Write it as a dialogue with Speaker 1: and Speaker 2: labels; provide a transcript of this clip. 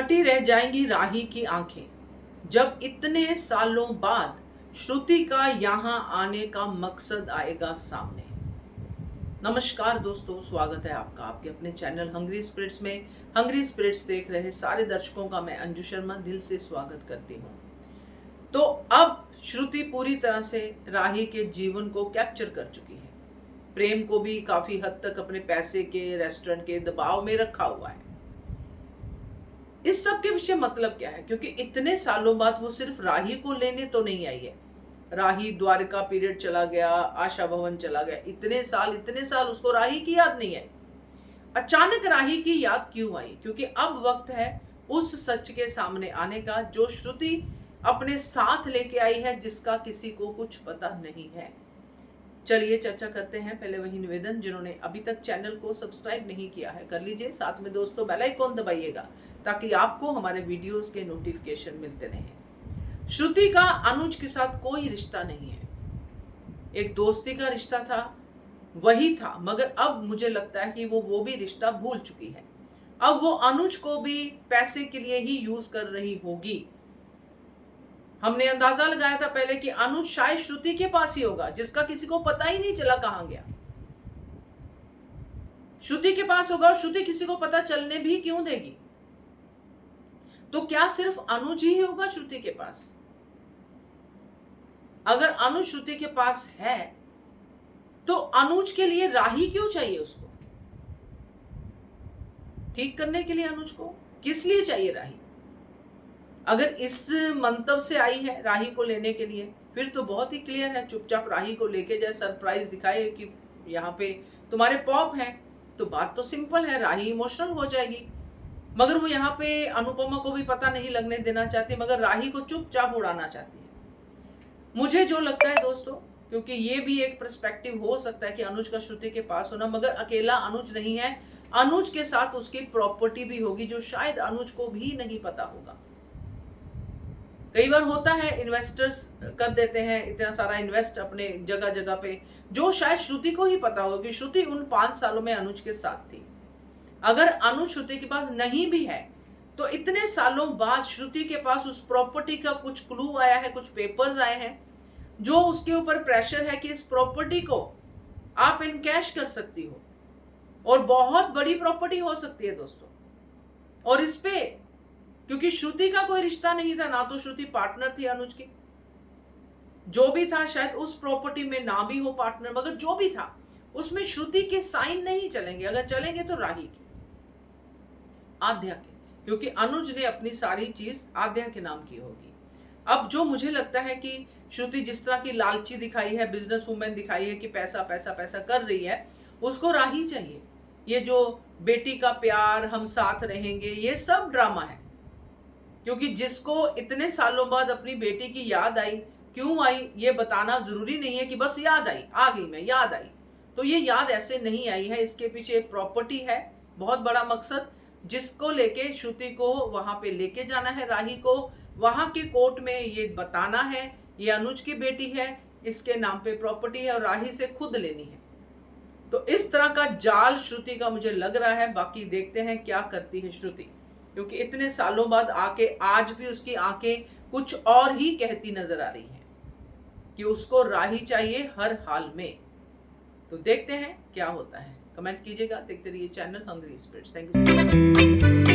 Speaker 1: फटी रह जाएंगी राही की आंखें जब इतने सालों बाद श्रुति का यहां आने का मकसद आएगा सामने। नमस्कार दोस्तों, स्वागत है आपका आपके अपने चैनल हंग्री स्पिरिट्स में। हंग्री स्पिरिट्स देख रहे सारे दर्शकों का मैं अंजू शर्मा दिल से स्वागत करती हूँ। तो अब श्रुति पूरी तरह से राही के जीवन को कैप्चर कर चुकी है। प्रेम को भी काफी हद तक अपने पैसे के, रेस्टोरेंट के दबाव में रखा हुआ है। इस सब के पीछे मतलब क्या है? क्योंकि इतने सालों बाद वो सिर्फ राही को लेने तो नहीं आई है। राही द्वारका पीरियड चला गया, आशा भवन चला गया, इतने साल उसको राही की याद नहीं आई। अचानक राही की याद क्यों आई? क्योंकि अब वक्त है उस सच के सामने आने का जो श्रुति अपने साथ लेके आई है, जिसका किसी को कुछ पता नहीं है। चलिए चर्चा करते हैं। पहले वही निवेदन, जिन्होंने अभी तक चैनल को सब्सक्राइब नहीं किया है कर लीजिए, साथ में दोस्तों बेल आइकॉन दबाइएगा ताकि आपको हमारे वीडियोस के नोटिफिकेशन मिलते रहें। श्रुति का अनुज के साथ कोई रिश्ता नहीं है, एक दोस्ती का रिश्ता था, वही था, मगर अब मुझे लगता है कि वो भी रिश्ता भूल चुकी है। अब वो अनुज को भी पैसे के लिए ही यूज कर रही होगी। हमने अंदाजा लगाया था पहले कि अनुज शायद श्रुति के पास ही होगा, जिसका किसी को पता ही नहीं चला कहां गया। श्रुति के पास होगा और श्रुति किसी को पता चलने भी क्यों देगी? तो क्या सिर्फ अनुज ही होगा श्रुति के पास? अगर अनुज श्रुति के पास है तो अनुज के लिए राही क्यों चाहिए? उसको ठीक करने के लिए अनुज को किस लिए चाहिए राही? अगर इस मंतव्य से आई है राही को लेने के लिए, फिर तो बहुत ही क्लियर है, चुपचाप राही को लेके जाए, सरप्राइज दिखाए कि यहाँ पे तुम्हारे पॉप हैं। तो बात तो सिंपल है, राही इमोशनल हो जाएगी। मगर वो यहाँ पे अनुपमा को भी पता नहीं लगने देना चाहती, मगर राही को चुपचाप उड़ाना चाहती है। मुझे जो लगता है दोस्तों, क्योंकि ये भी एक पर्सपेक्टिव हो सकता है कि अनुज का श्रुति के पास होना, मगर अकेला अनुज नहीं है, अनुज के साथ उसकी प्रॉपर्टी भी होगी जो शायद अनुज को भी नहीं पता होगा। कई बार होता है, इन्वेस्टर्स कर देते हैं इतना सारा इन्वेस्ट अपने जगह जगह पे, जो शायद श्रुति को ही पता होगा कि श्रुति उन 5 सालों में अनुज के साथ थी। अगर अनुज श्रुति के पास नहीं भी है तो इतने सालों बाद श्रुति के पास उस प्रॉपर्टी का कुछ क्लू आया है, कुछ पेपर्स आए हैं जो उसके ऊपर प्रेशर है कि इस प्रॉपर्टी को आप इनकैश कर सकती हो, और बहुत बड़ी प्रॉपर्टी हो सकती है दोस्तों। और इस पे क्योंकि श्रुति का कोई रिश्ता नहीं था, ना तो श्रुति पार्टनर थी अनुज की, जो भी था शायद उस प्रॉपर्टी में ना भी हो पार्टनर, मगर जो भी था उसमें श्रुति के साइन नहीं चलेंगे। अगर चलेंगे तो राही के, आद्या के, क्योंकि अनुज ने अपनी सारी चीज आद्या के नाम की होगी। अब जो मुझे लगता है कि श्रुति जिस तरह की लालची दिखाई है, बिजनेस वुमेन दिखाई है कि पैसा पैसा पैसा कर रही है, उसको राही चाहिए। ये जो बेटी का प्यार, हम साथ रहेंगे, ये सब ड्रामा है। क्योंकि जिसको इतने सालों बाद अपनी बेटी की याद आई, क्यों आई ये बताना जरूरी नहीं है कि बस याद आई, आ गई मैं, याद आई। तो ये याद ऐसे नहीं आई है, इसके पीछे एक प्रॉपर्टी है, बहुत बड़ा मकसद, जिसको लेके श्रुति को वहां पे लेके जाना है, राही को वहां के कोर्ट में ये बताना है ये अनुज की बेटी है, इसके नाम पे प्रॉपर्टी है और राही से खुद लेनी है। तो इस तरह का जाल श्रुति का मुझे लग रहा है। बाकी देखते हैं क्या करती है श्रुति, क्योंकि इतने सालों बाद आके आज भी उसकी आंखें कुछ और ही कहती नजर आ रही हैं कि उसको राही चाहिए हर हाल में। तो देखते हैं क्या होता है। कमेंट कीजिएगा, देखते रहिए channel hungry spirits. Thank you.